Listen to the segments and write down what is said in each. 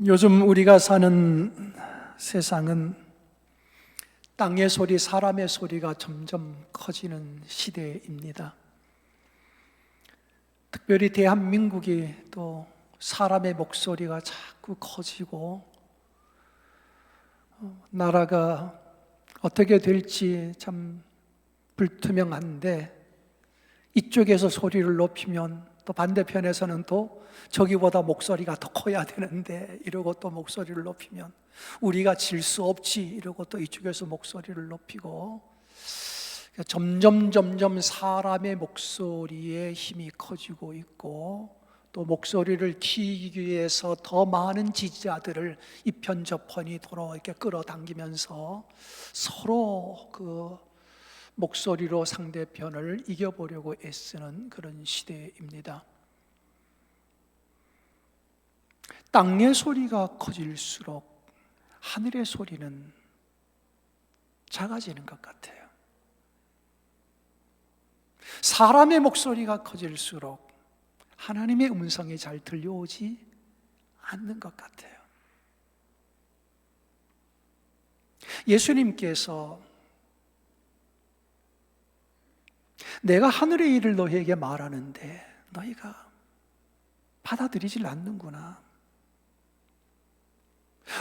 요즘 우리가 사는 세상은 땅의 소리, 사람의 소리가 점점 커지는 시대입니다. 특별히 대한민국이 또 사람의 목소리가 자꾸 커지고 나라가 어떻게 될지 참 불투명한데, 이쪽에서 소리를 높이면 또 반대편에서는 또 저기보다 목소리가 더 커야 되는데 이러고 또 목소리를 높이면 우리가 질 수 없지 이러고 또 이쪽에서 목소리를 높이고, 점점 사람의 목소리의 힘이 커지고 있고, 또 목소리를 키우기 위해서 더 많은 지지자들을 이편 저편이 도로 이렇게 끌어당기면서 서로 그 목소리로 상대편을 이겨보려고 애쓰는 그런 시대입니다. 땅의 소리가 커질수록 하늘의 소리는 작아지는 것 같아요. 사람의 목소리가 커질수록 하나님의 음성이 잘 들려오지 않는 것 같아요. 예수님께서 내가 하늘의 일을 너희에게 말하는데 너희가 받아들이질 않는구나.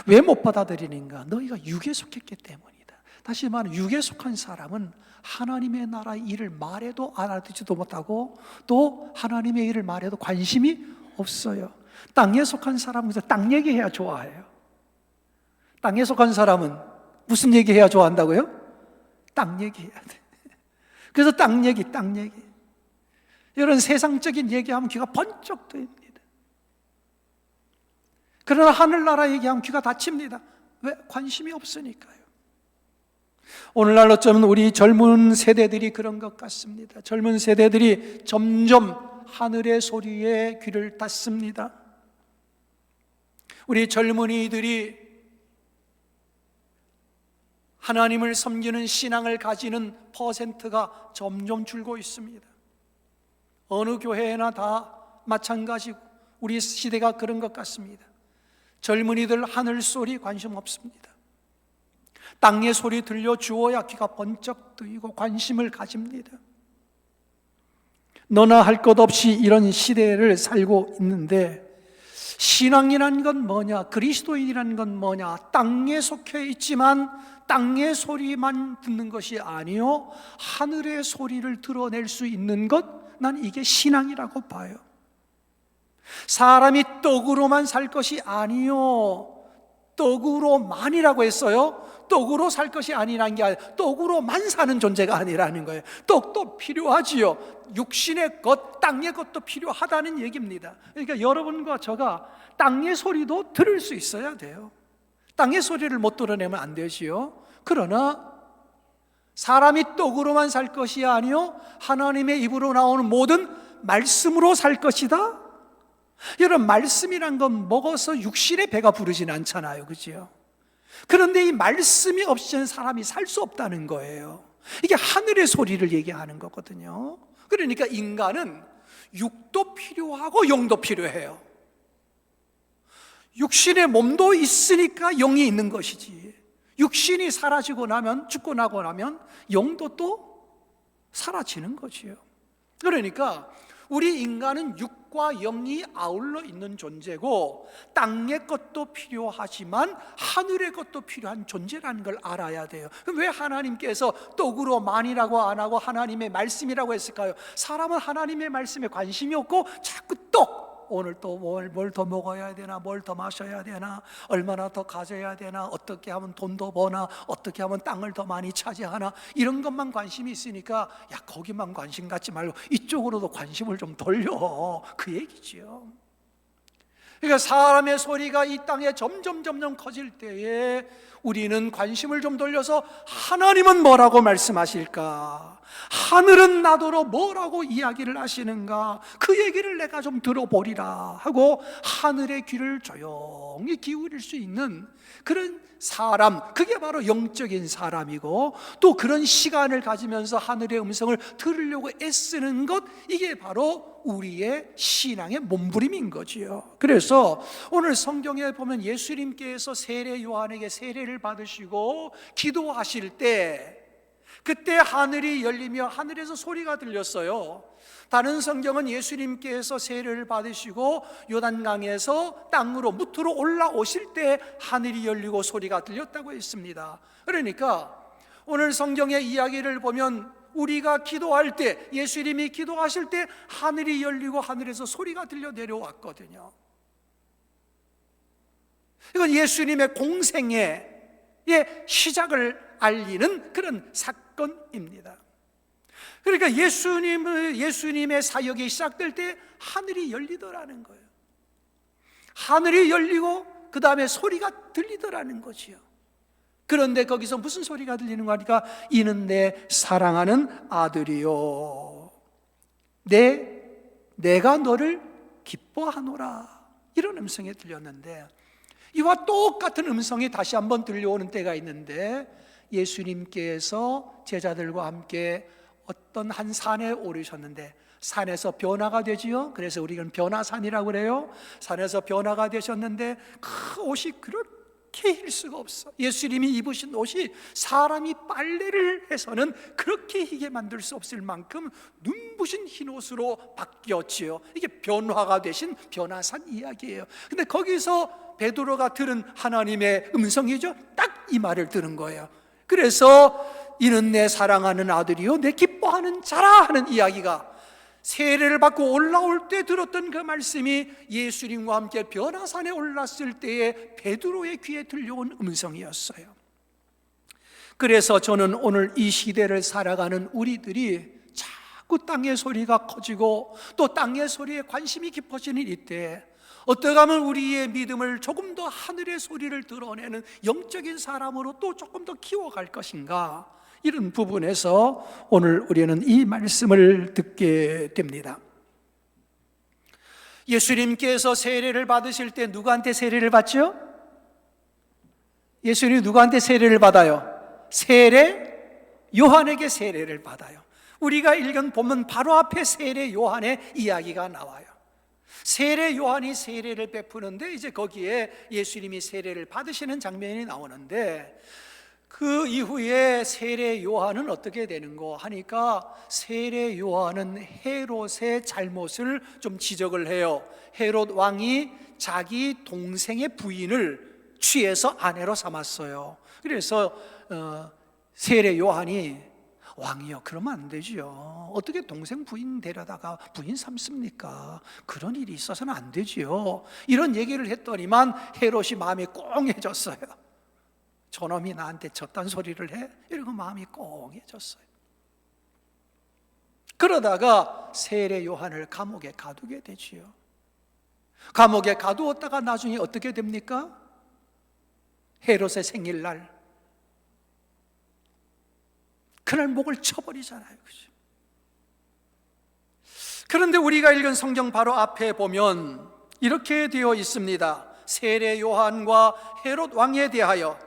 왜 못 받아들이는가? 너희가 육에 속했기 때문이다. 다시 말하면 육에 속한 사람은 하나님의 나라의 일을 말해도 알아듣지도 못하고 또 하나님의 일을 말해도 관심이 없어요. 땅에 속한 사람은 땅 얘기해야 좋아해요. 땅에 속한 사람은 무슨 얘기해야 좋아한다고요? 땅 얘기해야 돼. 그래서 땅 얘기. 이런 세상적인 얘기하면 귀가 번쩍 뜨입니다. 그러나 하늘나라 얘기하면 귀가 닫힙니다. 왜? 관심이 없으니까요. 오늘날 어쩌면 우리 젊은 세대들이 그런 것 같습니다. 젊은 세대들이 점점 하늘의 소리에 귀를 닫습니다. 우리 젊은이들이 하나님을 섬기는 신앙을 가지는 퍼센트가 점점 줄고 있습니다. 어느 교회나 다 마찬가지고 우리 시대가 그런 것 같습니다. 젊은이들 하늘 소리 관심 없습니다. 땅의 소리 들려주어야 귀가 번쩍 뜨이고 관심을 가집니다. 너나 할 것 없이 이런 시대를 살고 있는데, 신앙이란 건 뭐냐? 그리스도인이란 건 뭐냐? 땅에 속해 있지만 땅의 소리만 듣는 것이 아니요, 하늘의 소리를 드러낼 수 있는 것, 난 이게 신앙이라고 봐요. 사람이 떡으로만 살 것이 아니요, 떡으로만이라고 했어요. 떡으로 살 것이 아니라는 게 아니라 떡으로만 사는 존재가 아니라는 거예요. 떡도 필요하지요. 육신의 것, 땅의 것도 필요하다는 얘기입니다. 그러니까 여러분과 저가 땅의 소리도 들을 수 있어야 돼요. 땅의 소리를 못 들어내면 안 되지요. 그러나 사람이 떡으로만 살 것이 아니요, 하나님의 입으로 나오는 모든 말씀으로 살 것이다. 여러분, 말씀이란 건 먹어서 육신의 배가 부르진 않잖아요, 그죠? 그런데 이 말씀이 없이는 사람이 살 수 없다는 거예요. 이게 하늘의 소리를 얘기하는 거거든요. 그러니까 인간은 육도 필요하고 영도 필요해요. 육신의 몸도 있으니까 영이 있는 것이지, 육신이 사라지고 나면, 죽고 나고 나면 영도 또 사라지는 거지요. 그러니까 우리 인간은 육과 영이 아울러 있는 존재고, 땅의 것도 필요하지만 하늘의 것도 필요한 존재라는 걸 알아야 돼요. 그럼 왜 하나님께서 떡으로만이라고 안 하고 하나님의 말씀이라고 했을까요? 사람은 하나님의 말씀에 관심이 없고 자꾸 떡, 오늘 또 뭘 더 먹어야 되나, 뭘 더 마셔야 되나, 얼마나 더 가져야 되나, 어떻게 하면 돈 더 버나, 어떻게 하면 땅을 더 많이 차지하나, 이런 것만 관심이 있으니까 야, 거기만 관심 갖지 말고 이쪽으로도 관심을 좀 돌려, 그 얘기지요. 그러니까 사람의 소리가 이 땅에 점점 커질 때에 우리는 관심을 좀 돌려서 하나님은 뭐라고 말씀하실까? 하늘은 나더러 뭐라고 이야기를 하시는가? 그 얘기를 내가 좀 들어보리라 하고 하늘의 귀를 조용히 기울일 수 있는 그런 사람, 그게 바로 영적인 사람이고, 또 그런 시간을 가지면서 하늘의 음성을 들으려고 애쓰는 것, 이게 바로 우리의 신앙의 몸부림인 거지요. 그래서 오늘 성경에 보면 예수님께서 세례 요한에게 세례를 받으시고 기도하실 때, 그때 하늘이 열리며 하늘에서 소리가 들렸어요. 다른 성경은 예수님께서 세례를 받으시고 요단강에서 땅으로 무트로 올라오실 때 하늘이 열리고 소리가 들렸다고 했습니다. 그러니까 오늘 성경의 이야기를 보면 우리가 기도할 때, 예수님이 기도하실 때 하늘이 열리고 하늘에서 소리가 들려 내려왔거든요. 이건 예수님의 공생의 시작을 알리는 그런 사건입니다. 그러니까 예수님의 사역이 시작될 때 하늘이 열리더라는 거예요. 하늘이 열리고 그 다음에 소리가 들리더라는 거지요. 그런데 거기서 무슨 소리가 들리는 거 하니까, 이는 내 사랑하는 아들이요, 내가 너를 기뻐하노라, 이런 음성이 들렸는데, 이와 똑같은 음성이 다시 한번 들려오는 때가 있는데, 예수님께서 제자들과 함께 어떤 한 산에 오르셨는데, 산에서 변화가 되지요. 그래서 우리는 변화산이라고 그래요. 산에서 변화가 되셨는데 그 옷이 그렇게 힐 수가 없어. 예수님이 입으신 옷이 사람이 빨래를 해서는 그렇게 희게 만들 수 없을 만큼 눈부신 흰 옷으로 바뀌었지요. 이게 변화가 되신 변화산 이야기예요. 근데 거기서 베드로가 들은 하나님의 음성이죠. 딱 이 말을 들은 거예요. 그래서 이는 내 사랑하는 아들이요, 내 기뻐하는 자라 하는 이야기가, 세례를 받고 올라올 때 들었던 그 말씀이 예수님과 함께 변화산에 올랐을 때에 베드로의 귀에 들려온 음성이었어요. 그래서 저는 오늘 이 시대를 살아가는 우리들이 자꾸 땅의 소리가 커지고 또 땅의 소리에 관심이 깊어지는 이때, 어떻게 하면 우리의 믿음을 조금 더 하늘의 소리를 드러내는 영적인 사람으로 또 조금 더 키워갈 것인가, 이런 부분에서 오늘 우리는 이 말씀을 듣게 됩니다. 예수님께서 세례를 받으실 때 누구한테 세례를 받죠? 예수님이 누구한테 세례를 받아요? 세례 요한에게 세례를 받아요. 우리가 읽은 본문 바로 앞에 세례 요한의 이야기가 나와요. 세례 요한이 세례를 베푸는데 이제 거기에 예수님이 세례를 받으시는 장면이 나오는데, 그 이후에 세례 요한은 어떻게 되는고 하니까, 세례 요한은 헤롯의 잘못을 좀 지적을 해요. 헤롯 왕이 자기 동생의 부인을 취해서 아내로 삼았어요. 그래서 세례 요한이, 왕이요, 그러면 안 되지요. 어떻게 동생 부인 데려다가 부인 삼습니까? 그런 일이 있어서는 안 되지요. 이런 얘기를 했더니만 헤롯이 마음이 꽁해졌어요. 저놈이 나한테 저딴 소리를 해? 이러고 마음이 꽁해졌어요. 그러다가 세례 요한을 감옥에 가두게 되지요. 감옥에 가두었다가 나중에 어떻게 됩니까? 헤롯의 생일날 그날 목을 쳐버리잖아요. 그죠? 그런데 우리가 읽은 성경 바로 앞에 보면 이렇게 되어 있습니다. 세례 요한과 헤롯 왕에 대하여,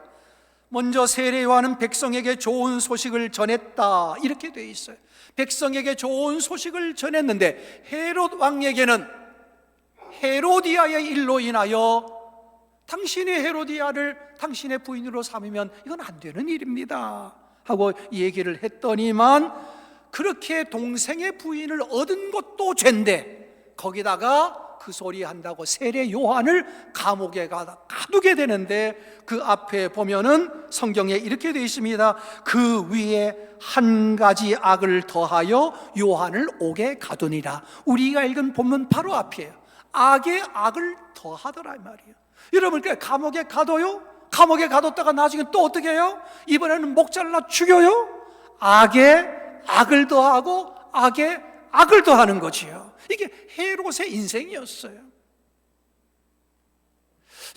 먼저 세례 요한은 백성에게 좋은 소식을 전했다, 이렇게 되어 있어요. 백성에게 좋은 소식을 전했는데 헤롯 왕에게는 헤로디아의 일로 인하여 당신의 헤로디아를 당신의 부인으로 삼으면 이건 안 되는 일입니다 하고 얘기를 했더니만, 그렇게 동생의 부인을 얻은 것도 죄인데 거기다가 그 소리 한다고 세례 요한을 감옥에 가두게 되는데, 그 앞에 보면은 성경에 이렇게 되어 있습니다. 그 위에 한 가지 악을 더하여 요한을 옥에 가두니라. 우리가 읽은 본문 바로 앞이에요. 악에 악을 더하더라 이 말이에요. 여러분, 감옥에 가둬요? 감옥에 가뒀다가 나중에 또 어떻게 해요? 이번에는 목 잘라 죽여요? 악에 악을 더하고 악에 악을 더하는 거지요. 이게 헤롯의 인생이었어요.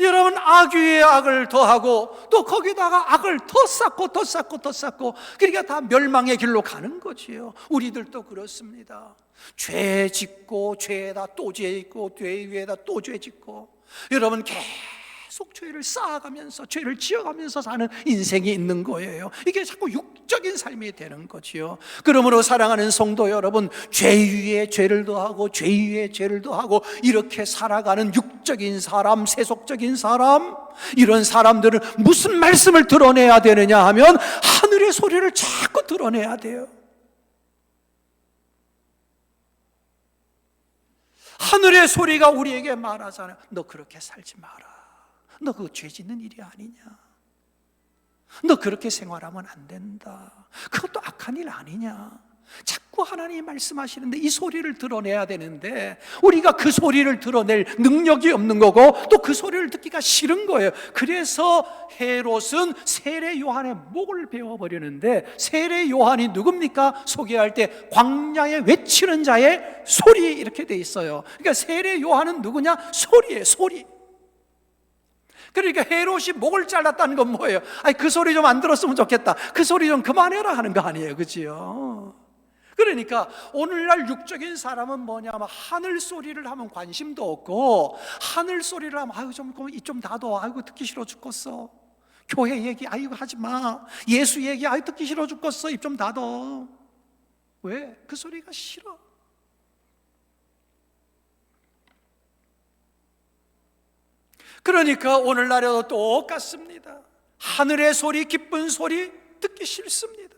여러분, 악 위에 악을 더하고 또 거기다가 악을 더 쌓고 더 쌓고 더 쌓고, 그러니까 다 멸망의 길로 가는 거지요. 우리들도 그렇습니다. 죄 짓고 죄에다 또 죄 짓고 죄 위에다 또 죄 짓고, 여러분 계속 죄를 쌓아가면서 죄를 지어가면서 사는 인생이 있는 거예요. 이게 자꾸 육적인 삶이 되는 거지요. 그러므로 사랑하는 성도 여러분, 죄 위에 죄를 더하고 죄 위에 죄를 더하고 이렇게 살아가는 육적인 사람, 세속적인 사람, 이런 사람들은 무슨 말씀을 드러내야 되느냐 하면 하늘의 소리를 자꾸 드러내야 돼요. 하늘의 소리가 우리에게 말하잖아요. 너 그렇게 살지 마라. 너 그거 죄 짓는 일이 아니냐. 너 그렇게 생활하면 안 된다. 그것도 악한 일 아니냐. 자꾸 하나님이 말씀하시는데 이 소리를 드러내야 되는데 우리가 그 소리를 드러낼 능력이 없는 거고 또 그 소리를 듣기가 싫은 거예요. 그래서 헤롯은 세례 요한의 목을 베어버리는데, 세례 요한이 누굽니까? 소개할 때 광야에 외치는 자의 소리 이렇게 돼 있어요. 그러니까 세례 요한은 누구냐? 소리예요, 소리. 그러니까 헤롯이 목을 잘랐다는 건 뭐예요? 아니, 그 소리 좀 안 들었으면 좋겠다, 그 소리 좀 그만해라 하는 거 아니에요, 그지요? 그러니까 오늘날 육적인 사람은 뭐냐면 하늘 소리를 하면 관심도 없고, 하늘 소리를 하면 아유 좀 놔둬, 아이고 듣기 싫어 죽겠어. 교회 얘기 아이고 하지 마. 예수 얘기 아이고 듣기 싫어 죽겠어. 입 좀 닫어. 왜? 그 소리가 싫어. 그러니까 오늘날에도 똑같습니다. 하늘의 소리, 기쁜 소리 듣기 싫습니다.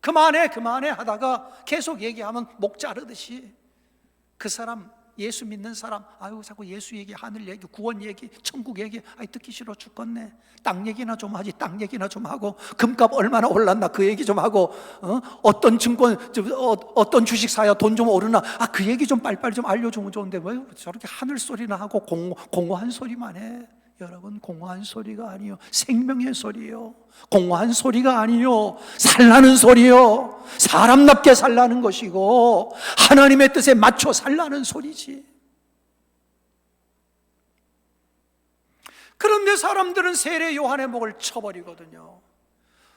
그만해 하다가 계속 얘기하면 목 자르듯이, 그 사람, 예수 믿는 사람, 아유 자꾸 예수 얘기, 하늘 얘기, 구원 얘기, 천국 얘기, 아이 듣기 싫어 죽겠네. 땅 얘기나 좀 하지, 땅 얘기나 좀 하고, 금값 얼마나 올랐나 그 얘기 좀 하고, 어떤 증권, 어떤 주식 사야 돈 좀 오르나, 그 얘기 좀 빨리빨리 좀 알려주면 좋은데 왜 저렇게 하늘 소리나 하고 공허한 소리만 해. 여러분, 공허한 소리가 아니요, 생명의 소리요. 공허한 소리가 아니요, 살라는 소리요. 사람답게 살라는 것이고 하나님의 뜻에 맞춰 살라는 소리지. 그런데 사람들은 세례 요한의 목을 쳐버리거든요.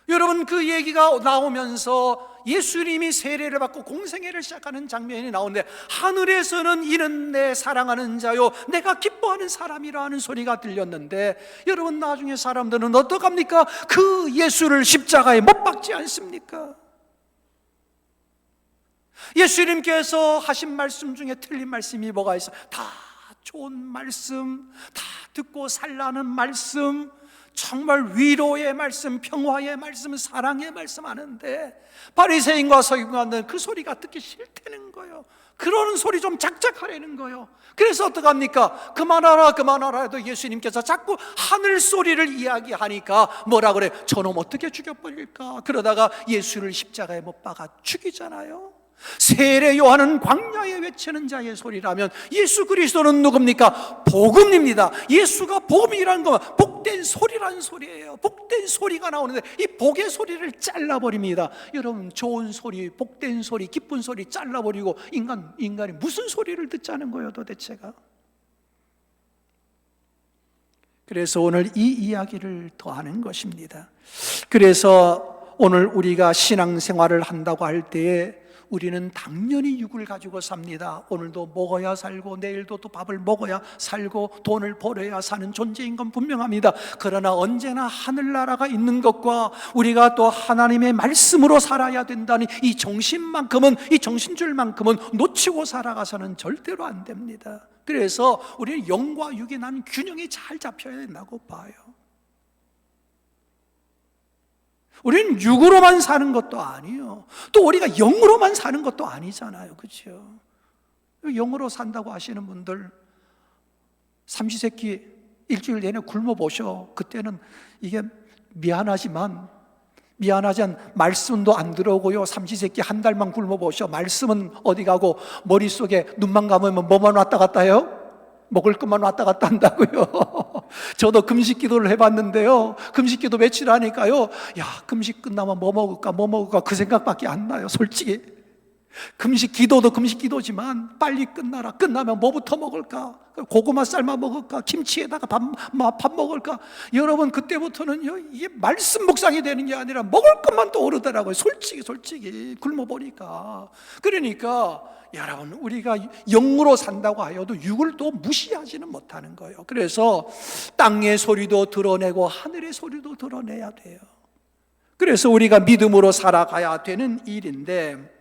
여러분, 그 얘기가 나오면서 예수님이 세례를 받고 공생애를 시작하는 장면이 나오는데, 하늘에서는 이는 내 사랑하는 자요 내가 기뻐하는 사람이라 하는 소리가 들렸는데, 여러분 나중에 사람들은 어떡합니까? 그 예수를 십자가에 못 박지 않습니까? 예수님께서 하신 말씀 중에 틀린 말씀이 뭐가 있어? 다 좋은 말씀, 다 듣고 살라는 말씀, 정말 위로의 말씀, 평화의 말씀, 사랑의 말씀 하는데 바리새인과 서기관들은 그 소리가 듣기 싫다는 거예요. 그러는 소리 좀 작작하라는 거예요. 그래서 어떡합니까? 그만하라 해도 예수님께서 자꾸 하늘 소리를 이야기하니까 뭐라 그래? 저놈 어떻게 죽여버릴까? 그러다가 예수를 십자가에 못 박아 죽이잖아요. 세례 요한은 광야에 외치는 자의 소리라면 예수 그리스도는 누굽니까? 복음입니다. 예수가 복음이라는 건 복된 소리라는 소리예요. 복된 소리가 나오는데 이 복의 소리를 잘라버립니다. 여러분, 좋은 소리, 복된 소리, 기쁜 소리 잘라버리고 인간이 무슨 소리를 듣자는 거예요 도대체가? 그래서 오늘 이 이야기를 더 하는 것입니다. 그래서 오늘 우리가 신앙생활을 한다고 할 때에 우리는 당연히 육을 가지고 삽니다. 오늘도 먹어야 살고 내일도 또 밥을 먹어야 살고 돈을 벌어야 사는 존재인 건 분명합니다. 그러나 언제나 하늘나라가 있는 것과 우리가 또 하나님의 말씀으로 살아야 된다는 이 정신만큼은, 이 정신줄만큼은 놓치고 살아가서는 절대로 안 됩니다. 그래서 우리는 영과 육이 난 균형이 잘 잡혀야 된다고 봐요. 우리는 육으로만 사는 것도 아니에요. 또 우리가 영으로만 사는 것도 아니잖아요. 그렇죠? 영으로 산다고 하시는 분들 삼시세끼 일주일 내내 굶어보셔. 그때는 이게 미안하지만 말씀도 안 들어오고요. 삼시세끼 한 달만 굶어보셔. 말씀은 어디 가고 머릿속에 눈만 감으면 뭐만 왔다 갔다 해요? 먹을 것만 왔다 갔다 한다고요. 저도 금식 기도를 해봤는데요, 금식 기도 며칠 하니까요, 야 금식 끝나면 뭐 먹을까 그 생각밖에 안 나요. 솔직히 기도도 금식 기도지만 빨리 끝나라. 끝나면 뭐부터 먹을까? 고구마 삶아 먹을까? 김치에다가 밥 먹을까? 여러분, 그때부터는요, 이게 말씀 묵상이 되는 게 아니라 먹을 것만 떠오르더라고요. 솔직히 굶어보니까. 그러니까 여러분, 우리가 영으로 산다고 하여도 육을 또 무시하지는 못하는 거예요. 그래서 땅의 소리도 드러내고 하늘의 소리도 드러내야 돼요. 그래서 우리가 믿음으로 살아가야 되는 일인데,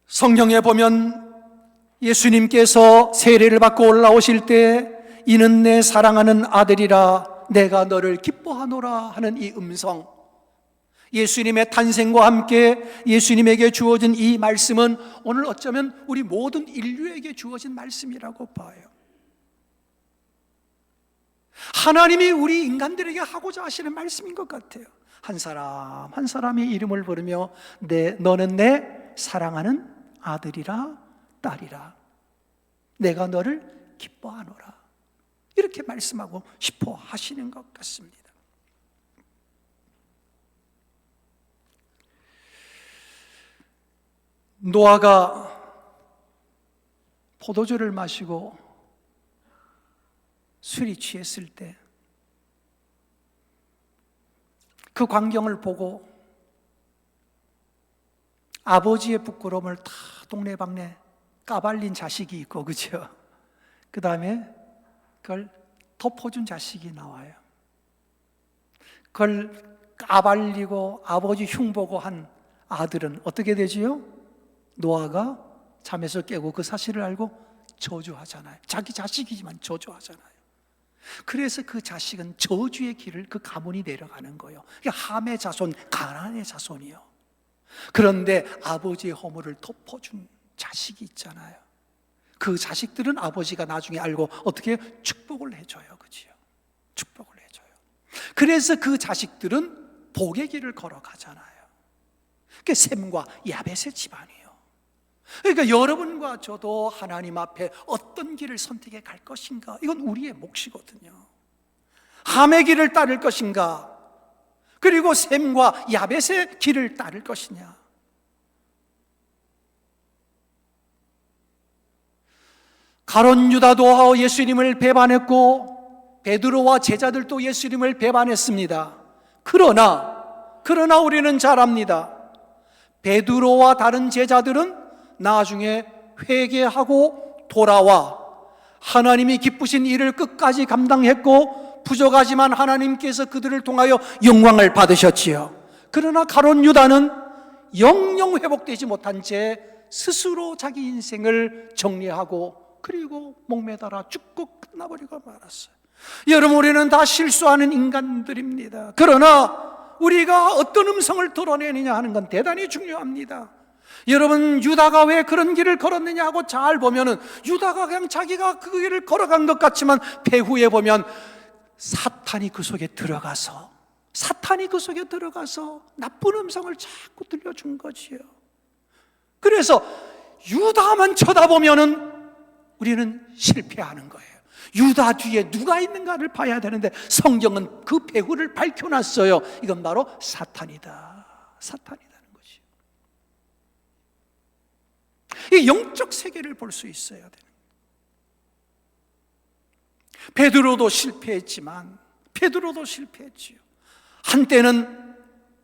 성경에 보면 예수님께서 세례를 받고 올라오실 때 이는 내 사랑하는 아들이라 내가 너를 기뻐하노라 하는 이 음성, 예수님의 탄생과 함께 예수님에게 주어진 이 말씀은 오늘 어쩌면 우리 모든 인류에게 주어진 말씀이라고 봐요. 하나님이 우리 인간들에게 하고자 하시는 말씀인 것 같아요. 한 사람 한 사람의 이름을 부르며 너는 내 사랑하는 아들이라 딸이라 내가 너를 기뻐하노라, 이렇게 말씀하고 싶어 하시는 것 같습니다. 노아가 포도주를 마시고 술이 취했을 때 그 광경을 보고 아버지의 부끄러움을 다 동네방네 까발린 자식이 있고, 그죠? 그 다음에 그걸 덮어준 자식이 나와요. 그걸 까발리고 아버지 흉보고 한 아들은 어떻게 되지요? 노아가 잠에서 깨고 그 사실을 알고 저주하잖아요. 자기 자식이지만 저주하잖아요. 그래서 그 자식은 저주의 길을, 그 가문이 내려가는 거예요. 함의 자손, 가나안의 자손이요. 그런데 아버지의 허물을 덮어준 자식이 있잖아요. 그 자식들은 아버지가 나중에 알고 어떻게 축복을 해줘요, 그지요? 축복을 해줘요. 그래서 그 자식들은 복의 길을 걸어가잖아요. 그게 셈과 야벳의 집안이에요. 그러니까 여러분과 저도 하나님 앞에 어떤 길을 선택해 갈 것인가, 이건 우리의 몫이거든요. 함의 길을 따를 것인가, 그리고 셈과 야벳의 길을 따를 것이냐. 가룟 유다도 예수님을 배반했고 베드로와 제자들도 예수님을 배반했습니다. 그러나 우리는 잘 압니다. 베드로와 다른 제자들은 나중에 회개하고 돌아와 하나님이 기쁘신 일을 끝까지 감당했고 부족하지만 하나님께서 그들을 통하여 영광을 받으셨지요. 그러나 가룟 유다는 영영 회복되지 못한 채 스스로 자기 인생을 정리하고 그리고 목매달아 죽고 끝나버리고 말았어요. 여러분, 우리는 다 실수하는 인간들입니다. 그러나 우리가 어떤 음성을 드러내느냐 하는 건 대단히 중요합니다. 여러분, 유다가 왜 그런 길을 걸었느냐 하고 잘 보면은 유다가 그냥 자기가 그 길을 걸어간 것 같지만 배후에 보면 사탄이 그 속에 들어가서 나쁜 음성을 자꾸 들려준 거지요. 그래서 유다만 쳐다보면은 우리는 실패하는 거예요. 유다 뒤에 누가 있는가를 봐야 되는데 성경은 그 배후를 밝혀놨어요. 이건 바로 사탄이다는 것이요. 이 영적 세계를 볼 수 있어야 돼요. 베드로도 실패했지요. 한때는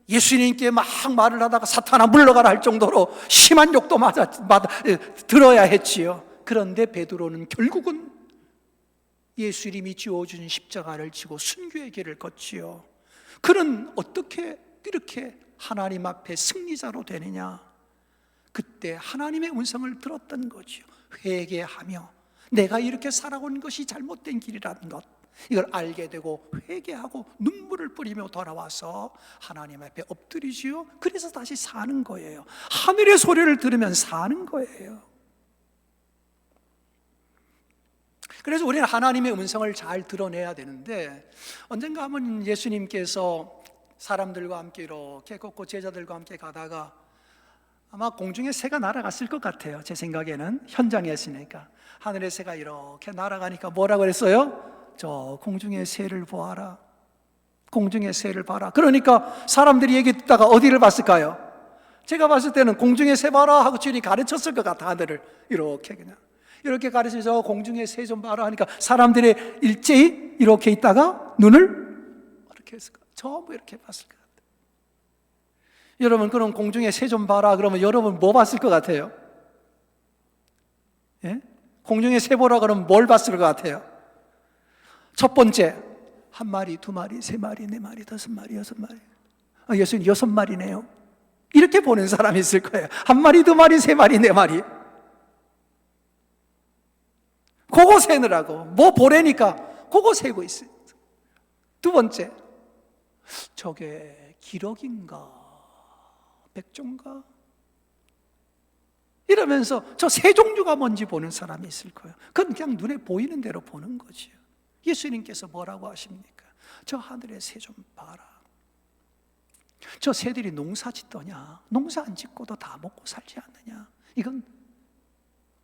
예수님께 막 말을 하다가 사탄아 물러가라 할 정도로 심한 욕도 들어야 했지요. 그런데 베드로는 결국은 예수님이 지어준 십자가를 지고 순교의 길을 걷지요. 그는 어떻게 이렇게 하나님 앞에 승리자로 되느냐? 그때 하나님의 음성을 들었던 거지요. 회개하며 내가 이렇게 살아온 것이 잘못된 길이라는 것, 이걸 알게 되고 회개하고 눈물을 뿌리며 돌아와서 하나님 앞에 엎드리지요. 그래서 다시 사는 거예요. 하늘의 소리를 들으면 사는 거예요. 그래서 우리는 하나님의 음성을 잘 드러내야 되는데, 언젠가 한번 예수님께서 사람들과 함께 이렇게 걷고 제자들과 함께 가다가 아마 공중에 새가 날아갔을 것 같아요. 제 생각에는 현장에 있으니까 하늘의 새가 이렇게 날아가니까 뭐라고 그랬어요? 저 공중의 새를 보아라. 공중의 새를 봐라. 그러니까 사람들이 얘기 듣다가 어디를 봤을까요? 제가 봤을 때는 공중에 새 봐라 하고 주인이 가르쳤을 것 같아. 하늘을 이렇게 그냥 이렇게 가르쳐서 공중에 새 좀 봐라 하니까 사람들이 일제히 이렇게 있다가 눈을 이렇게 했을 거예요. 전부 이렇게 봤을 것 같아요. 여러분, 그럼 공중에 새 좀 봐라 그러면 여러분 뭐 봤을 것 같아요? 예? 공중에 새 보라 그러면 뭘 봤을 것 같아요? 첫 번째, 한 마리, 두 마리, 세 마리, 네 마리, 다섯 마리, 여섯 마리. 예수님 6마리네요. 이렇게 보는 사람이 있을 거예요. 한 마리, 두 마리, 세 마리, 네 마리. 그거 세느라고. 뭐 보래니까 그거 세고 있어요. 두 번째, 저게 기러기인가 백종가 이러면서 저 세 종류가 뭔지 보는 사람이 있을 거예요. 그건 그냥 눈에 보이는 대로 보는 거지요. 예수님께서 뭐라고 하십니까? 저 하늘의 새 좀 봐라. 저 새들이 농사 짓더냐? 농사 안 짓고도 다 먹고 살지 않느냐? 이건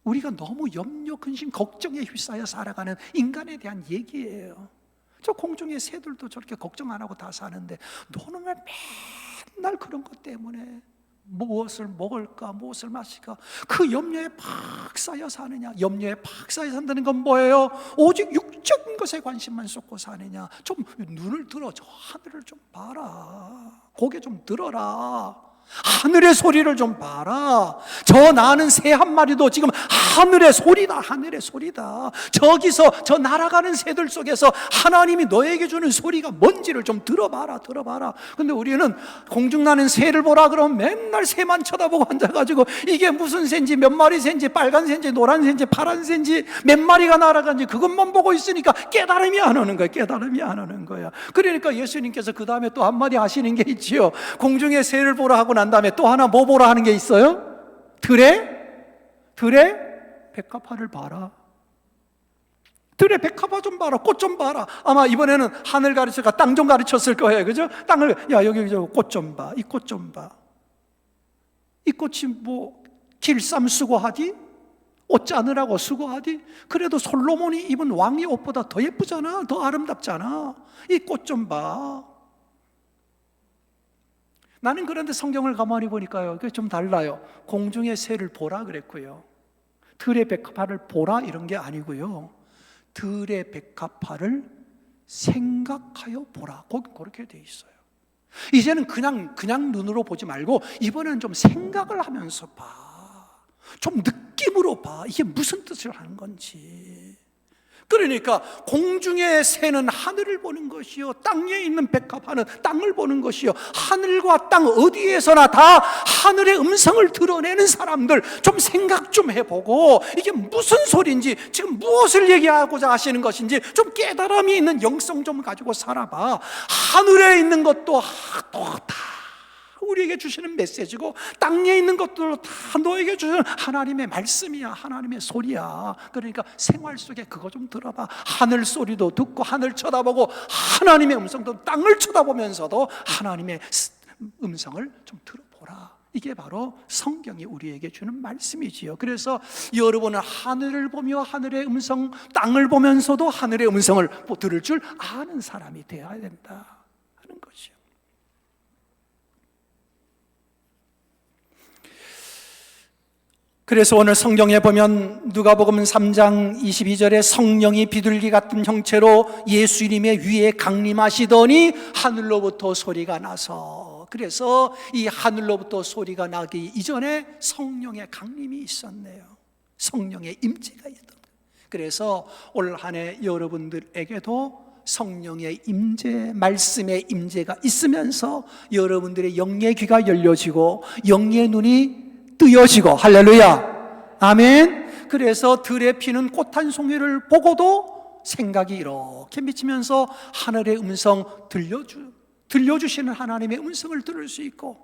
우리가 너무 염려, 근심, 걱정에 휩싸여 살아가는 인간에 대한 얘기예요. 저 공중의 새들도 저렇게 걱정 안 하고 다 사는데 너는 왜 맨날 그런 것 때문에 무엇을 먹을까, 무엇을 마실까 그 염려에 팍 쌓여 사느냐? 염려에 팍 쌓여 산다는 건 뭐예요? 오직 육적인 것에 관심만 쏟고 사느냐? 좀 눈을 들어, 저 하늘을 좀 봐라. 고개 좀 들어라. 하늘의 소리를 좀 봐라. 저 나는 새 한 마리도 지금 하늘의 소리다, 하늘의 소리다. 저기서 저 날아가는 새들 속에서 하나님이 너에게 주는 소리가 뭔지를 좀 들어봐라, 들어봐라. 근데 우리는 공중 나는 새를 보라 그러면 맨날 새만 쳐다보고 앉아가지고 이게 무슨 새인지, 몇 마리 새인지, 빨간 새인지, 노란 새인지, 파란 새인지, 몇 마리가 날아가는지 그것만 보고 있으니까 깨달음이 안 오는 거야. 깨달음이 안 오는 거야. 그러니까 예수님께서 그 다음에 또 한마디 하시는 게 있지요. 공중의 새를 보라 하고 난 다음에 또 하나 뭐 보라 하는 게 있어요? 들의 백합화를 봐라. 들의 백합화 좀 봐라. 꽃 좀 봐라. 아마 이번에는 하늘 가르쳐가 땅 좀 가르쳤을 거예요. 그죠? 땅을, 야, 여기 저 꽃 좀 봐. 이 꽃 좀 봐. 이 꽃이 뭐 길쌈 수고하디? 옷 짜느라고 수고하디? 그래도 솔로몬이 입은 왕의 옷보다 더 예쁘잖아. 더 아름답잖아. 이 꽃 좀 봐. 나는 그런데 성경을 가만히 보니까요, 그게 좀 달라요. 공중의 새를 보라 그랬고요, 들의 백합화를 보라 이런 게 아니고요, 들의 백합화를 생각하여 보라, 그렇게 돼 있어요. 이제는 그냥 눈으로 보지 말고 이번에는 좀 생각을 하면서 봐. 좀 느낌으로 봐. 이게 무슨 뜻을 하는 건지. 그러니까 공중의 새는 하늘을 보는 것이요, 땅에 있는 백합화는 땅을 보는 것이요, 하늘과 땅 어디에서나 다 하늘의 음성을 드러내는 사람들 좀 생각 좀 해보고 이게 무슨 소리인지, 지금 무엇을 얘기하고자 하시는 것인지 좀 깨달음이 있는 영성 좀 가지고 살아봐. 하늘에 있는 것도 다 우리에게 주시는 메시지고, 땅에 있는 것들도 다 너에게 주시는 하나님의 말씀이야, 하나님의 소리야. 그러니까 생활 속에 그거 좀 들어봐. 하늘 소리도 듣고 하늘 쳐다보고, 하나님의 음성도 땅을 쳐다보면서도 하나님의 음성을 좀 들어보라. 이게 바로 성경이 우리에게 주는 말씀이지요. 그래서 여러분은 하늘을 보며 하늘의 음성, 땅을 보면서도 하늘의 음성을 들을 줄 아는 사람이 되어야 된다 하는 것이요. 그래서 오늘 성경에 보면 누가복음 3장 22절에 성령이 비둘기 같은 형체로 예수님의 위에 강림하시더니 하늘로부터 소리가 나서, 그래서 이 하늘로부터 소리가 나기 이전에 성령의 강림이 있었네요. 성령의 임재가 있던 거예요. 그래서 올 한 해 여러분들에게도 성령의 임재, 말씀의 임재가 있으면서 여러분들의 영의 귀가 열려지고 영의 눈이 뜨여지고, 할렐루야, 아멘. 그래서 들에 피는 꽃 한 송이를 보고도 생각이 이렇게 미치면서 하늘의 음성 들려주시는 하나님의 음성을 들을 수 있고,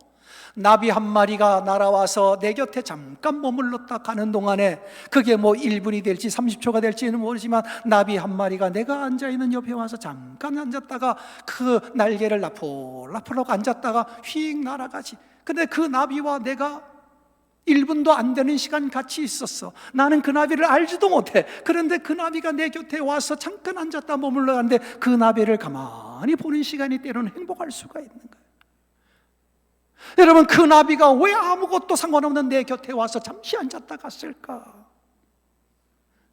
나비 한 마리가 날아와서 내 곁에 잠깐 머물렀다 가는 동안에 그게 뭐 1분이 될지 30초가 될지는 모르지만 나비 한 마리가 내가 앉아있는 옆에 와서 잠깐 앉았다가 그 날개를 나풀나풀하고 앉았다가 휙 날아가지. 근데 그 나비와 내가 1분도 안 되는 시간 같이 있었어. 나는 그 나비를 알지도 못해. 그런데 그 나비가 내 곁에 와서 잠깐 앉았다 머물러가는데 그 나비를 가만히 보는 시간이 때로는 행복할 수가 있는 거예요. 여러분, 그 나비가 왜 아무것도 상관없는 내 곁에 와서 잠시 앉았다 갔을까?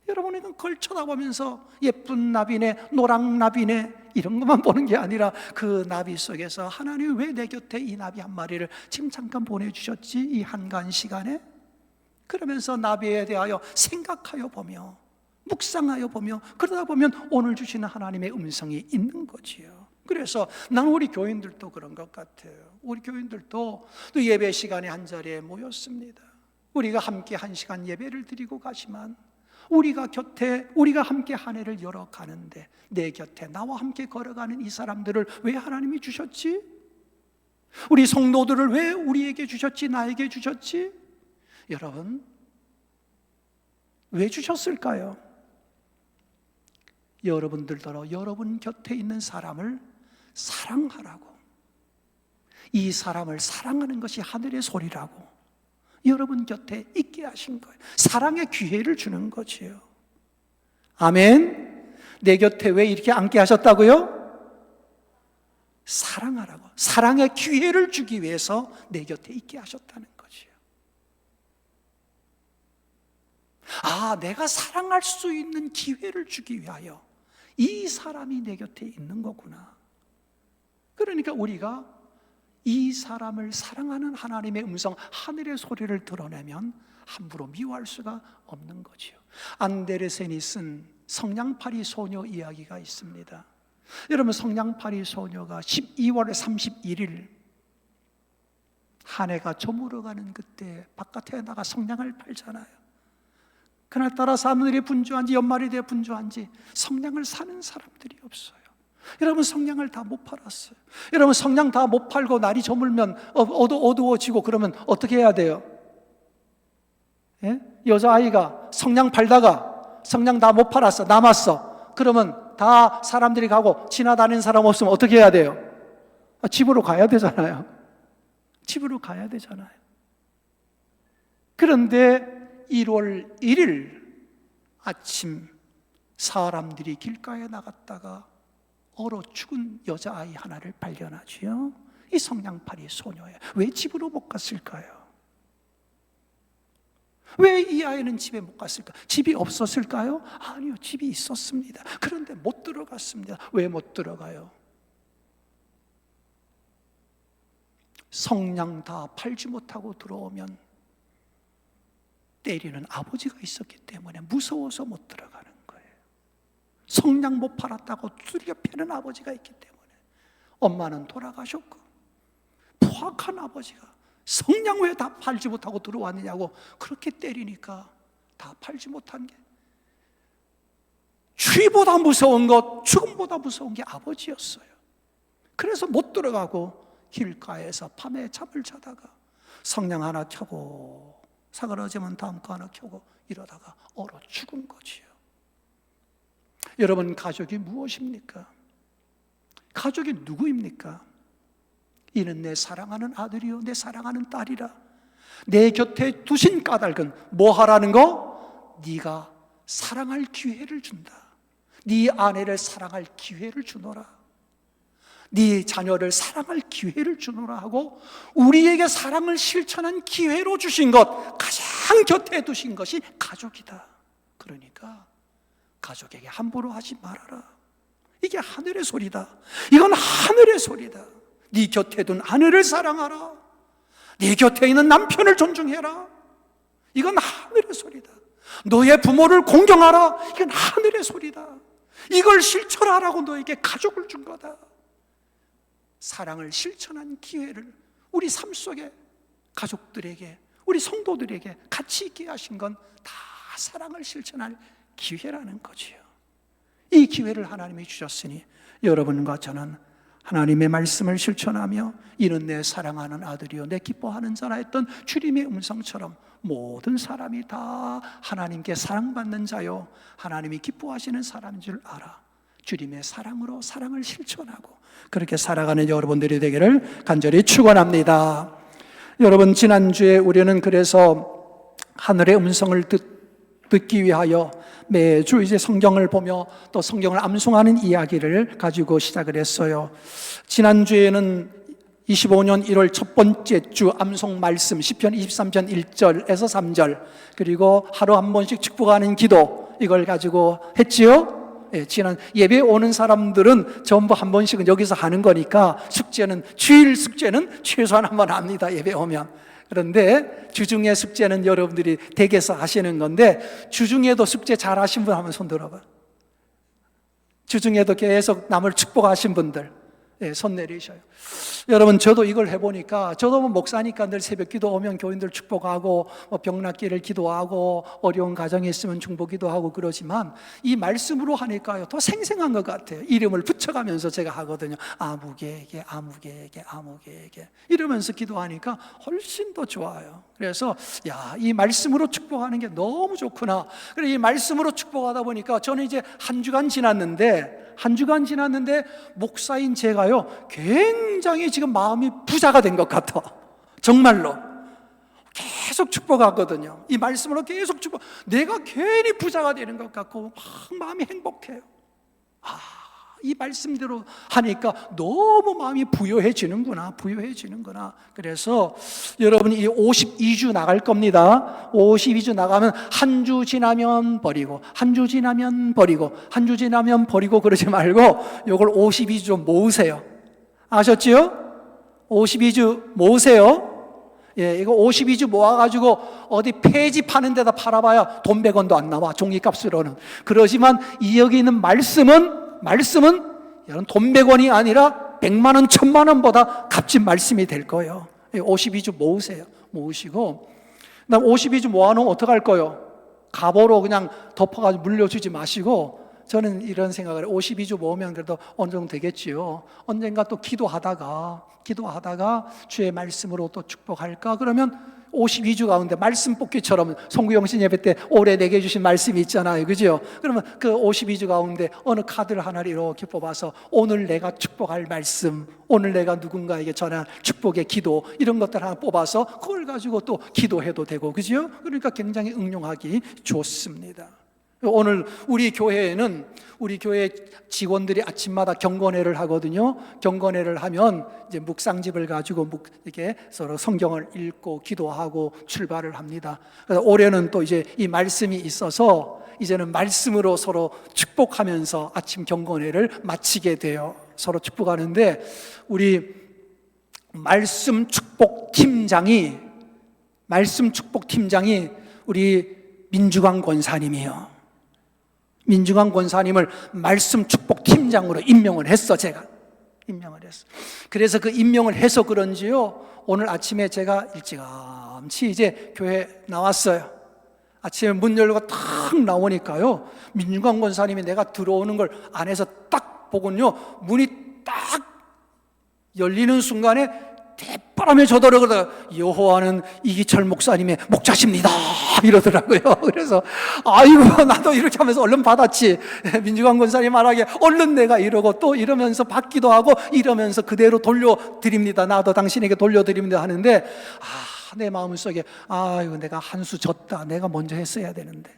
여러분, 이건 그걸 쳐다보면서 예쁜 나비네, 노랑 나비네 이런 것만 보는 게 아니라 그 나비 속에서 하나님이 왜 내 곁에 이 나비 한 마리를 지금 잠깐 보내주셨지? 이 한간 시간에? 그러면서 나비에 대하여 생각하여 보며 묵상하여 보며 그러다 보면 오늘 주시는 하나님의 음성이 있는 거지요. 그래서 나는 우리 교인들도 그런 것 같아요. 우리 교인들도 또 예배 시간에 한 자리에 모였습니다. 우리가 함께 한 시간 예배를 드리고 가지만 우리가 함께 한 해를 열어가는데 내 곁에 나와 함께 걸어가는 이 사람들을 왜 하나님이 주셨지? 우리 성도들을 왜 우리에게 주셨지? 나에게 주셨지? 여러분, 왜 주셨을까요? 여러분들더러 여러분 곁에 있는 사람을 사랑하라고, 이 사람을 사랑하는 것이 하늘의 소리라고 여러분 곁에 있게 하신 거예요. 사랑의 기회를 주는 거지요. 아멘. 내 곁에 왜 이렇게 앉게 하셨다고요? 사랑하라고, 사랑의 기회를 주기 위해서 내 곁에 있게 하셨다는 거지요. 아, 내가 사랑할 수 있는 기회를 주기 위하여 이 사람이 내 곁에 있는 거구나. 그러니까 우리가 이 사람을 사랑하는 하나님의 음성, 하늘의 소리를 드러내면 함부로 미워할 수가 없는 거지요. 안데르센이 쓴 성냥팔이 소녀 이야기가 있습니다. 여러분, 성냥팔이 소녀가 12월 31일 한 해가 저물어가는 그때 바깥에 나가 성냥을 팔잖아요. 그날따라 사람들이 분주한지 연말이 되어 분주한지 성냥을 사는 사람들이 없어요. 여러분, 성냥을 다 못 팔았어요. 여러분, 성냥 다 못 팔고 날이 저물면 어두워지고 그러면 어떻게 해야 돼요? 예? 여자아이가 성냥 팔다가 성냥 다 못 팔았어, 남았어. 그러면 다 사람들이 가고 지나다니는 사람 없으면 어떻게 해야 돼요? 집으로 가야 되잖아요. 집으로 가야 되잖아요. 그런데 1월 1일 아침 사람들이 길가에 나갔다가 얼어 죽은 여자아이 하나를 발견하지요. 이 성냥팔이 소녀예요. 왜 집으로 못 갔을까요? 왜 이 아이는 집에 못 갔을까? 집이 없었을까요? 아니요, 집이 있었습니다. 그런데 못 들어갔습니다. 왜 못 들어가요? 성냥 다 팔지 못하고 들어오면 때리는 아버지가 있었기 때문에 무서워서 못 들어가는 거예요. 성냥 못 팔았다고 두드려 패는 아버지가 있기 때문에. 엄마는 돌아가셨고 포악한 아버지가 성냥 왜 다 팔지 못하고 들어왔느냐고 그렇게 때리니까 다 팔지 못한 게, 죽음보다 무서운 것, 죽음보다 무서운 게 아버지였어요. 그래서 못 들어가고 길가에서 밤에 잠을 자다가 성냥 하나 켜고 사그러지면 다음 거 하나 켜고 이러다가 얼어 죽은 거지요. 여러분, 가족이 무엇입니까? 가족이 누구입니까? 이는 내 사랑하는 아들이요 내 사랑하는 딸이라. 내 곁에 두신 까닭은 뭐 하라는 거? 네가 사랑할 기회를 준다. 네 아내를 사랑할 기회를 주노라. 네 자녀를 사랑할 기회를 주노라 하고 우리에게 사랑을 실천한 기회로 주신 것, 가장 곁에 두신 것이 가족이다. 그러니까 가족에게 함부로 하지 말아라. 이게 하늘의 소리다. 이건 하늘의 소리다. 네 곁에 둔 아내를 사랑하라. 네 곁에 있는 남편을 존중해라. 이건 하늘의 소리다. 너의 부모를 공경하라. 이건 하늘의 소리다. 이걸 실천하라고 너에게 가족을 준 거다. 사랑을 실천한 기회를 우리 삶 속에 가족들에게, 우리 성도들에게 같이 있게 하신 건 다 사랑을 실천할 기회라는 거지요. 이 기회를 하나님이 주셨으니 여러분과 저는 하나님의 말씀을 실천하며 이는 내 사랑하는 아들이요 내 기뻐하는 자라 했던 주님의 음성처럼 모든 사람이 다 하나님께 사랑받는 자요 하나님이 기뻐하시는 사람인 줄 알아 주님의 사랑으로 사랑을 실천하고 그렇게 살아가는 여러분들이 되기를 간절히 축원합니다. 여러분, 지난주에 우리는 그래서 하늘의 음성을 듣기 위하여 매주 이제 성경을 보며 또 성경을 암송하는 이야기를 가지고 시작을 했어요. 지난주에는 25년 1월 첫 번째 주 암송 말씀 시편 23편 1절에서 3절, 그리고 하루 한 번씩 축복하는 기도, 이걸 가지고 했지요. 예, 지난 예배 오는 사람들은 전부 한 번씩은 여기서 하는 거니까 숙제는, 주일 숙제는 최소한 한 번 합니다, 예배 오면. 그런데 주중에 숙제는 여러분들이 댁에서 하시는 건데, 주중에도 숙제 잘 하신 분 한번 손 들어봐. 주중에도 계속 남을 축복하신 분들, 예, 손 내리셔요. 여러분, 저도 이걸 해보니까, 저도 뭐 목사니까 늘 새벽 기도 오면 교인들 축복하고, 병낫기를 기도하고, 어려운 가정에 있으면 중보기도 하고 그러지만, 이 말씀으로 하니까요 더 생생한 것 같아요. 이름을 붙여가면서 제가 하거든요. 아무개에게, 아무개에게, 아무개에게 이러면서 기도하니까 훨씬 더 좋아요. 그래서 이 말씀으로 축복하는 게 너무 좋구나. 그래, 이 말씀으로 축복하다 보니까 저는 이제 한 주간 지났는데 목사인 제가요 굉장히 지금 마음이 부자가 된 것 같아. 정말로 계속 축복하거든요. 이 말씀으로 계속 축복, 내가 괜히 부자가 되는 것 같고 막 마음이 행복해요. 이 말씀대로 하니까 너무 마음이 부여해지는구나. 그래서 여러분이 이 52주 나갈 겁니다. 52주 나가면 한 주 지나면 버리고, 한 주 지나면 버리고, 한 주 지나면 버리고 그러지 말고 이걸 52주 좀 모으세요. 아셨지요? 52주 모으세요. 예, 이거 52주 모아가지고 어디 폐지 파는 데다 팔아봐야 돈 100원도 안 나와, 종이값으로는. 그러지만 여기 있는 말씀은 여러분 돈 100원이 아니라 100만 원, 1000만 원보다 값진 말씀이 될 거예요. 52주 모으세요. 모으시고, 그다음 52주 모아놓으면 어떡할 거예요? 갑오로 그냥 덮어가지고 물려주지 마시고, 저는 이런 생각을 해요. 52주 모으면 그래도 어느 정도 되겠지요. 언젠가 또 기도하다가 주의 말씀으로 또 축복할까? 그러면 52주 가운데 말씀 뽑기처럼 송구영신 예배 때 올해 내게 주신 말씀이 있잖아요, 그죠? 그러면 그 52주 가운데 어느 카드를 하나를 이렇게 뽑아서 오늘 내가 축복할 말씀, 오늘 내가 누군가에게 전할 축복의 기도, 이런 것들 하나 뽑아서 그걸 가지고 또 기도해도 되고, 그죠? 그러니까 굉장히 응용하기 좋습니다. 오늘 우리 교회 직원들이 아침마다 경건회를 하거든요. 경건회를 하면 이제 묵상집을 가지고 이렇게 서로 성경을 읽고 기도하고 출발을 합니다. 그래서 올해는 또 이제 이 말씀이 있어서 이제는 말씀으로 서로 축복하면서 아침 경건회를 마치게 돼요. 서로 축복하는데, 우리 말씀 축복 팀장이 우리 민주광 권사님이에요. 민주광 권사님을 말씀 축복 팀장으로 임명을 했어. 제가 임명을 했어. 그래서 그 임명을 해서 그런지요, 오늘 아침에 제가 일찌감치 이제 교회 나왔어요. 아침에 문 열고 탁 나오니까요, 민주광 권사님이 내가 들어오는 걸 안에서 딱 보군요, 문이 딱 열리는 순간에 대바람에 저더러 여호와는 이기철 목사님의 목자십니다 이러더라고요. 그래서 아이고, 나도 이렇게 하면서 얼른 받았지. 민주광 권사님 말하기에 얼른 내가 이러고 또 이러면서 받기도 하고, 이러면서 그대로 돌려드립니다, 나도 당신에게 돌려드립니다 하는데, 내 마음속에 아이고, 내가 한 수 졌다, 내가 먼저 했어야 되는데.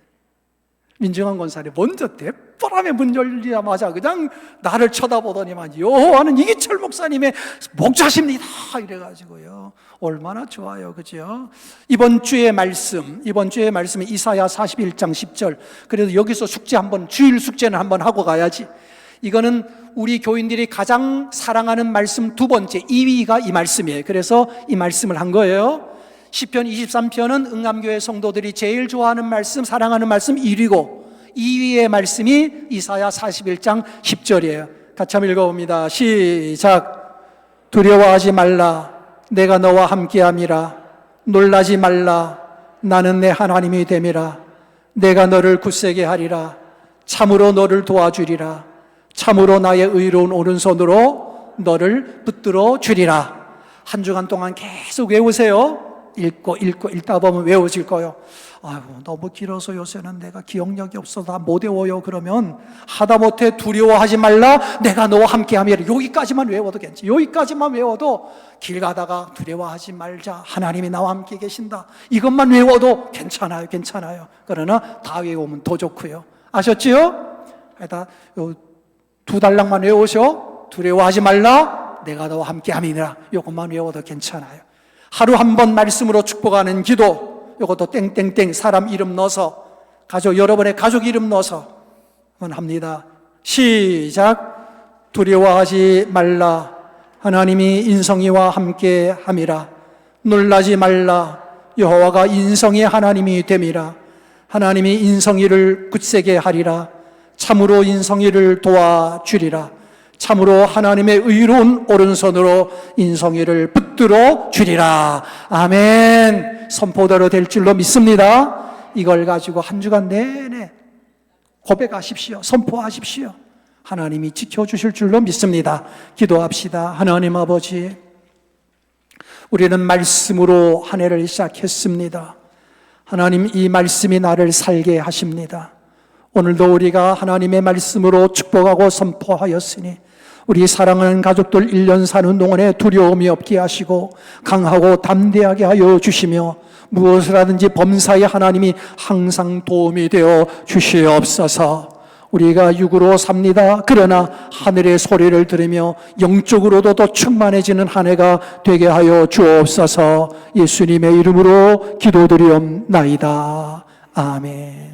민주광 권사님 먼저 대바람에 문 열리자마자 그냥 나를 쳐다보더니만 여호와는 이기철 목사님의 목자십니다 이래가지고요, 얼마나 좋아요, 그죠? 이번 주의 말씀은 이사야 41장 10절. 그래도 여기서 숙제 한번, 주일 숙제는 한번 하고 가야지. 이거는 우리 교인들이 가장 사랑하는 말씀 두 번째, 2위가 이 말씀이에요. 그래서 이 말씀을 한 거예요. 시편 23편은 응암교회 성도들이 제일 좋아하는 말씀, 사랑하는 말씀 1위고, 2위의 말씀이 이사야 41장 10절이에요. 같이 한번 읽어봅니다. 시작. 두려워하지 말라, 내가 너와 함께함이라. 놀라지 말라, 나는 내 하나님이 됨이라. 내가 너를 굳세게 하리라. 참으로 너를 도와주리라. 참으로 나의 의로운 오른손으로 너를 붙들어 주리라. 한 주간 동안 계속 외우세요. 읽다 보면 외워질 거예요. 아이고, 너무 길어서 요새는 내가 기억력이 없어서 못 외워요. 그러면 하다못해 두려워하지 말라, 내가 너와 함께함이라. 여기까지만 외워도 괜찮아요. 여기까지만 외워도, 길 가다가 두려워하지 말자, 하나님이 나와 함께 계신다, 이것만 외워도 괜찮아요. 그러나 다 외우면 더 좋고요. 아셨지요? 하여튼 두 달락만 외우셔. 두려워하지 말라, 내가 너와 함께함이니라. 이것만 외워도 괜찮아요. 하루 한 번 말씀으로 축복하는 기도, 이것도 땡땡땡 사람 이름 넣어서, 여러분의 가족 이름 넣어서 합니다. 시작. 두려워하지 말라. 하나님이 인성이와 함께함이라. 놀라지 말라. 여호와가 인성의 하나님이 됨이라. 하나님이 인성이를 굳세게 하리라. 참으로 인성이를 도와주리라. 참으로 하나님의 의로운 오른손으로 인성이를 붙들어 주리라. 아멘. 선포대로 될 줄로 믿습니다. 이걸 가지고 한 주간 내내 고백하십시오. 선포하십시오. 하나님이 지켜주실 줄로 믿습니다. 기도합시다. 하나님 아버지, 우리는 말씀으로 한 해를 시작했습니다. 하나님, 이 말씀이 나를 살게 하십니다. 오늘도 우리가 하나님의 말씀으로 축복하고 선포하였으니 우리 사랑하는 가족들 1년 사는 동안에 두려움이 없게 하시고 강하고 담대하게 하여 주시며 무엇을 하든지 범사에 하나님이 항상 도움이 되어 주시옵소서. 우리가 육으로 삽니다. 그러나 하늘의 소리를 들으며 영적으로도 더 충만해지는 한 해가 되게 하여 주옵소서. 예수님의 이름으로 기도드리옵나이다. 아멘.